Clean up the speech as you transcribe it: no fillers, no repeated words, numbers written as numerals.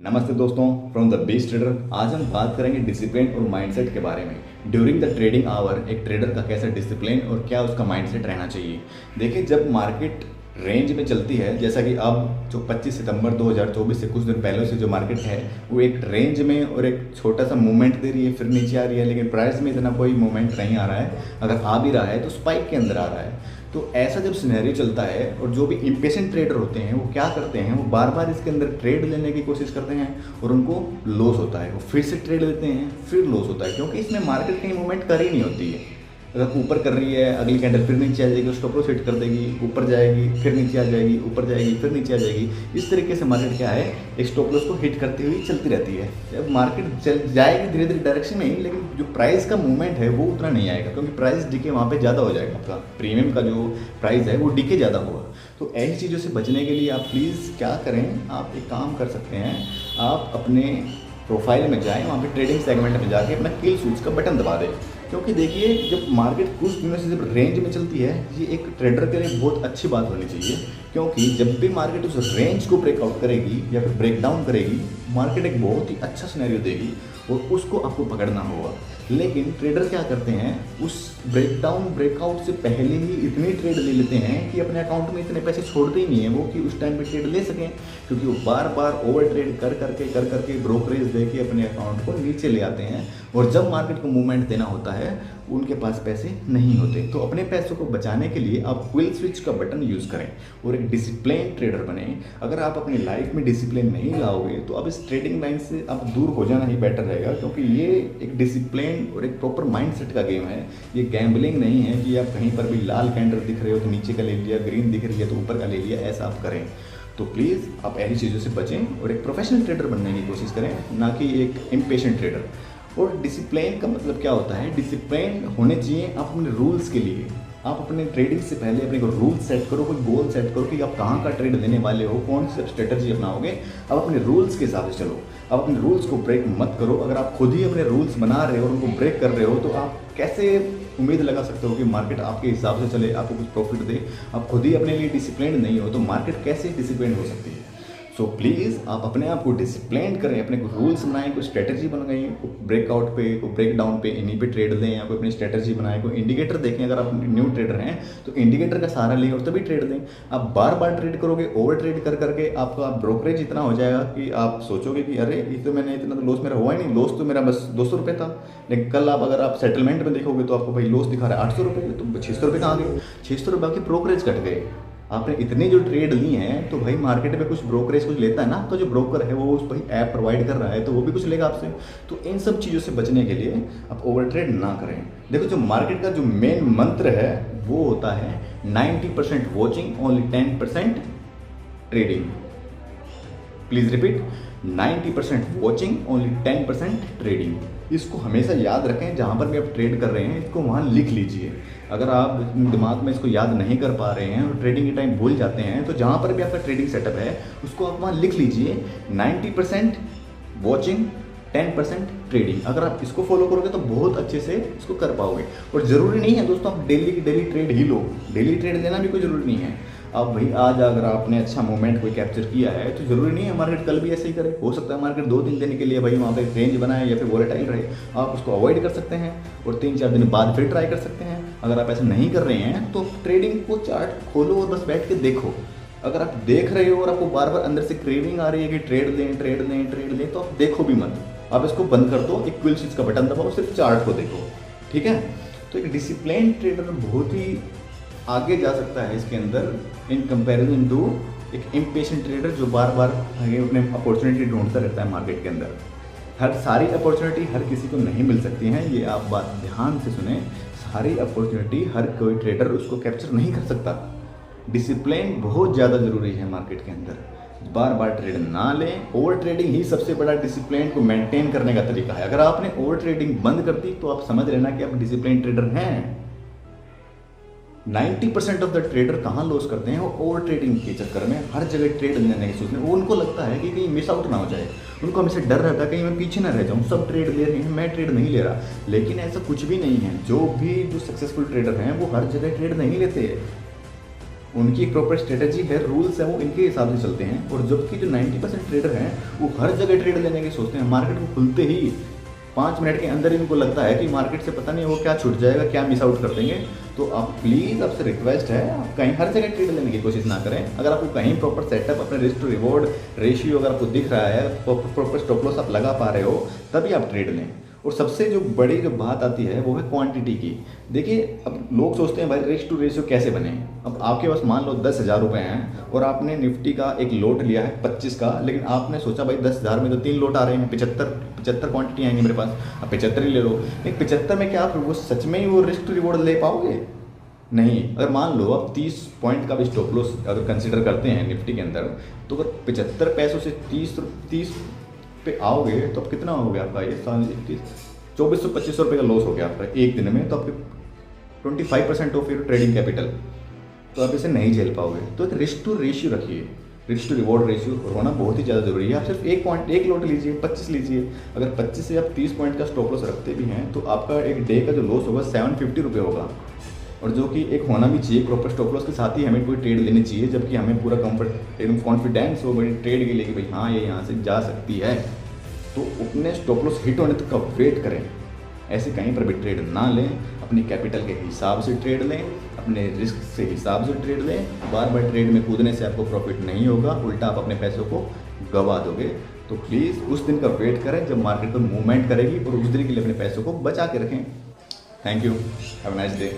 नमस्ते दोस्तों, from the best trader. आज हम बात करेंगे डिसिप्लिन और माइंडसेट के बारे में। ड्यूरिंग द ट्रेडिंग आवर एक ट्रेडर का कैसा डिसिप्लिन और क्या उसका माइंडसेट रहना चाहिए। देखिए, जब मार्केट रेंज में चलती है, जैसा कि अब जो 25 सितंबर 2024 से कुछ दिन पहले से जो मार्केट है वो एक रेंज में और एक छोटा सा मूवमेंट दे रही है, फिर नीचे आ रही है, लेकिन प्राइस में इतना कोई मूवमेंट नहीं आ रहा है। अगर आ भी रहा है तो स्पाइक के अंदर आ रहा है। तो ऐसा जब सिनेरियो चलता है और जो भी इम्पेशेंट ट्रेडर होते हैं वो क्या करते हैं, वो बार बार इसके अंदर ट्रेड लेने की कोशिश करते हैं और उनको लॉस होता है। वो फिर से ट्रेड लेते हैं, फिर लॉस होता है, क्योंकि इसमें मार्केट कहीं मूवमेंट कर ही नहीं होती है। अगर ऊपर कर रही है, अगली कैंडल फिर नीचे आ जाएगी, स्टॉप लॉस हिट कर देगी, ऊपर जाएगी, फिर नीचे आ जाएगी, ऊपर जाएगी, फिर नीचे आ जाएगी। इस तरीके से मार्केट क्या है, एक स्टॉप लॉस को हिट करती हुई चलती रहती है। जब मार्केट चल जाएगी धीरे धीरे डायरेक्शन में ही, लेकिन जो प्राइस का मूवमेंट है वो उतना नहीं आएगा, क्योंकि प्राइस डिके वहाँ पे ज़्यादा हो जाएगा। आपका प्रीमियम का जो प्राइस है वो डिके ज़्यादा होगा। तो ऐसी चीज़ों से बचने के लिए आप प्लीज़ क्या करें, आप एक काम कर सकते हैं। आप अपने प्रोफाइल में जाएं, वहाँ पे ट्रेडिंग सेगमेंट में जाके अपना किल स्विच का बटन दबा दें। क्योंकि देखिए, जब मार्केट कुछ दिनों से जब रेंज में चलती है, ये एक ट्रेडर के लिए बहुत अच्छी बात होनी चाहिए। क्योंकि जब भी मार्केट उस रेंज को ब्रेकआउट करेगी या फिर ब्रेक डाउन करेगी, मार्केट एक बहुत ही अच्छा सिनेरियो देगी और उसको आपको पकड़ना होगा। लेकिन ट्रेडर क्या करते हैं, उस ब्रेकडाउन ब्रेकआउट से पहले ही इतनी ट्रेड ले लेते हैं कि अपने अकाउंट में इतने पैसे छोड़ते ही नहीं है वो कि उस टाइम पे ट्रेड ले सकें। क्योंकि वो बार बार ओवर ट्रेड कर करके ब्रोकरेज दे के अपने अकाउंट को नीचे ले आते हैं, और जब मार्केट को मूवमेंट देना होता है उनके पास पैसे नहीं होते। तो अपने पैसों को बचाने के लिए आप क्विल स्विच का बटन यूज़ करें और एक डिसिप्लिन ट्रेडर बने। अगर आप अपनी लाइफ में डिसिप्लिन नहीं लाओगे तो अब इस ट्रेडिंग लाइन से आप दूर हो जाना ही बेटर रहेगा, क्योंकि ये एक डिसिप्लिन और एक प्रॉपर माइंडसेट का गेम है। ये गैम्बलिंग नहीं है कि आप कहीं पर भी लाल कैंडल दिख रहे हो तो नीचे का ले लिया, ग्रीन दिख रही है तो ऊपर का ले लिया, ऐसा आप करें। तो प्लीज़ आप ऐसी चीज़ों से बचें और एक प्रोफेशनल ट्रेडर बनने की कोशिश करें, ना कि एक इम्पेशेंट ट्रेडर। और डिसिप्लिन का मतलब क्या होता है, डिसिप्लिन होने चाहिए आप अपने रूल्स के लिए। आप अपने ट्रेडिंग से पहले अपने को रूल सेट करो, कोई गोल सेट करो कि आप कहाँ का ट्रेड लेने वाले हो, कौन सी स्ट्रेटजी अपनाओगे। आप अपने रूल्स के हिसाब से चलो, आप अपने रूल्स को ब्रेक मत करो। अगर आप खुद ही अपने रूल्स बना रहे हो और उनको ब्रेक कर रहे हो तो आप कैसे उम्मीद लगा सकते हो कि मार्केट आपके हिसाब से चले, आपको कुछ प्रॉफिट दे। आप खुद ही अपने लिए डिसिप्लिन नहीं हो तो मार्केट कैसे डिसिप्लिन हो सकती है। सो प्लीज़ आप अपने आप को डिसिप्लिन करें, अपने को रूल्स बनाएं, कोई स्ट्रेटजी बनाएं, कोई ब्रेकआउट पे, कोई ब्रेक डाउन पे, इन्हीं पे ट्रेड दें, या कोई अपनी स्ट्रेटजी बनाएं, कोई इंडिकेटर देखें। अगर आप न्यू ट्रेडर हैं तो इंडिकेटर का सहारा लें और तभी ट्रेड दें। आप बार बार ट्रेड करोगे, ओवर ट्रेड कर करके आपका ब्रोकरेज इतना हो जाएगा कि आप सोचोगे कि अरे ये तो मैंने इतना तो लॉस मेरा हुआ ही नहीं, लॉस तो मेरा बस 200 रुपये था। लेकिन कल आप अगर आप सेटलमेंट में देखोगे तो आपको भाई लॉस दिखा रहा है 800 रुपये, तो 600 रुपये कहाँ गए, 600 रुपये आपके ब्रोकरेज कट गए। आपने इतने जो ट्रेड ली हैं तो भाई मार्केट में कुछ ब्रोकरेज कुछ लेता है ना, तो जो ब्रोकर है वो उस भाई ऐप प्रोवाइड कर रहा है तो वो भी कुछ लेगा आपसे। तो इन सब चीज़ों से बचने के लिए आप ओवर ट्रेड ना करें। देखो, जो मार्केट का जो मेन मंत्र है वो होता है 90% watching only 10% trading. Please repeat, 90% watching only 10% trading. इसको हमेशा याद रखें, जहाँ पर भी आप ट्रेड कर रहे हैं इसको वहाँ लिख लीजिए। अगर आप दिमाग में इसको याद नहीं कर पा रहे हैं और ट्रेडिंग के टाइम भूल जाते हैं तो जहाँ पर भी आपका ट्रेडिंग सेटअप है उसको आप वहाँ लिख लीजिए, 90% वॉचिंग 10% ट्रेडिंग। अगर आप इसको फॉलो करोगे तो बहुत अच्छे से इसको कर पाओगे। और ज़रूरी नहीं है दोस्तों आप डेली की डेली ट्रेड ही लो, डेली ट्रेड लेना भी कोई ज़रूरी नहीं है। अब भाई आज अगर आपने अच्छा मोमेंट कोई कैप्चर किया है तो ज़रूरी नहीं है मार्केट कल भी ऐसे ही करे। हो सकता है मार्केट 2-3 दिन के लिए भाई वहाँ पे रेंज बनाए या फिर वोलेटाइल रहे, आप उसको अवॉइड कर सकते हैं और 3-4 दिन बाद फिर ट्राई कर सकते हैं। अगर आप ऐसा नहीं कर रहे हैं तो ट्रेडिंग को चार्ट खोलो और बस बैठ के देखो। अगर आप देख रहे हो और आपको बार बार अंदर से क्रेविंग आ रही है कि ट्रेड लें ट्रेड लें ट्रेड लें, तो आप देखो भी मत, आप इसको बंद कर दो, एक क्विल स्विच का बटन दबाओ, सिर्फ चार्ट को देखो। ठीक है, तो एक डिसिप्लिन ट्रेडर बहुत ही आगे जा सकता है इसके अंदर इन कंपैरिजन टू एक इम्पेशेंट ट्रेडर जो बार बार आगे अपने अपॉर्चुनिटी ढूंढता रहता है मार्केट के अंदर। हर सारी अपॉर्चुनिटी हर किसी को नहीं मिल सकती हैं, ये आप बात ध्यान से सुने। सारी अपॉर्चुनिटी हर कोई ट्रेडर उसको कैप्चर नहीं कर सकता। डिसिप्लिन बहुत ज़्यादा ज़रूरी है मार्केट के अंदर। बार बार ट्रेड ना लें, ओवर ट्रेडिंग ही सबसे बड़ा डिसिप्लिन को मेंटेन करने का तरीका है। अगर आपने ओवर ट्रेडिंग बंद कर दी तो आप समझ लेना कि आप डिसिप्लिन ट्रेडर हैं। 90% ऑफ द ट्रेडर कहाँ लॉस करते हैं, वो ओवर ट्रेडिंग के चक्कर में हर जगह ट्रेड लेने की सोचते हैं। वो उनको लगता है कि कहीं मिस आउट ना हो जाए, उनको हमेशा डर रहता है कहीं मैं पीछे ना रह जाऊँ, सब ट्रेड ले रहे हैं मैं ट्रेड नहीं ले रहा। लेकिन ऐसा कुछ भी नहीं है। जो सक्सेसफुल ट्रेडर हैं वो हर जगह ट्रेड नहीं लेते हैं, उनकी एक प्रॉपर स्ट्रेटजी है, रूल्स हैं, वो इनके हिसाब से चलते हैं। और जबकि जो 90% ट्रेडर हैं वो हर जगह ट्रेड लेने की सोचते हैं। मार्केट को खुलते ही 5 मिनट के अंदर इनको लगता है कि मार्केट से पता नहीं वो क्या छूट जाएगा, क्या मिस आउट कर देंगे। तो आप प्लीज़, आपसे रिक्वेस्ट है, आप कहीं हर जगह ट्रेड लेने की कोशिश ना करें। अगर आपको कहीं प्रॉपर सेटअप, अपने रिस्क टू रिवॉर्ड रेशियो अगर आपको दिख रहा है, प्रॉपर स्टॉप लॉस आप लगा पा रहे हो, तभी आप ट्रेड लें। और सबसे जो बड़ी जो बात आती है वो है क्वांटिटी की। देखिए, अब लोग सोचते हैं भाई रिस्क टू रेशियो कैसे बने। अब आपके पास मान लो 10,000 रुपये हैं और आपने निफ्टी का एक लोट लिया है 25 का, लेकिन आपने सोचा भाई 10,000 में तो 3 लोट आ रहे हैं, 75 क्वांटिटी आएंगी मेरे पास, आप 75 ही ले लो। लेकिन 75 में क्या आप वो सच में ही वो रिस्क टू रिवॉर्ड ले पाओगे? नहीं। अगर मान लो आप 30 पॉइंट का भी स्टॉप लॉस अगर कंसिडर करते हैं निफ्टी के अंदर, तो अगर 75 पैसों से 30 पे आओगे तो अब कितना हो गया आपका, ये 2400-2500 रुपये का लॉस हो गया आपका एक दिन में। तो आपके 25% ऑफ योर ट्रेडिंग कैपिटल, तो आप इसे नहीं झेल पाओगे। तो एक रिस्क टू रेशियो रखिए, रिस्क टू रिवॉर्ड रेशियो होना बहुत ही ज़्यादा ज़रूरी है। आप सिर्फ एक लोट लीजिए, 25 लीजिए। अगर 25 से आप 30 पॉइंट का स्टॉप लॉस रखते भी हैं तो आपका एक डे का जो लॉस होगा 750 रुपये होगा। और जो कि एक होना भी चाहिए, प्रॉपर स्टॉप लॉस के साथ ही हमें कोई ट्रेड लेनी चाहिए, जबकि हमें पूरा कंफर्ट एकदम कॉन्फिडेंस हो बड़ी ट्रेड के लिए कि भाई हाँ ये यहाँ से जा सकती है। तो उतने स्टॉप लॉस हिट होने तक का वेट करें। ऐसे कहीं पर भी ट्रेड ना लें, अपनी कैपिटल के हिसाब से ट्रेड लें, अपने रिस्क से हिसाब से ट्रेड लें। बार बार ट्रेड में कूदने से आपको प्रॉफिट नहीं होगा, उल्टा आप अपने पैसों को गवा दोगे। तो प्लीज़ उस दिन का वेट करें जब मार्केट पर मूवमेंट करेगी, और उस दिन के लिए अपने पैसों को बचा के रखें। Thank you, have a nice day.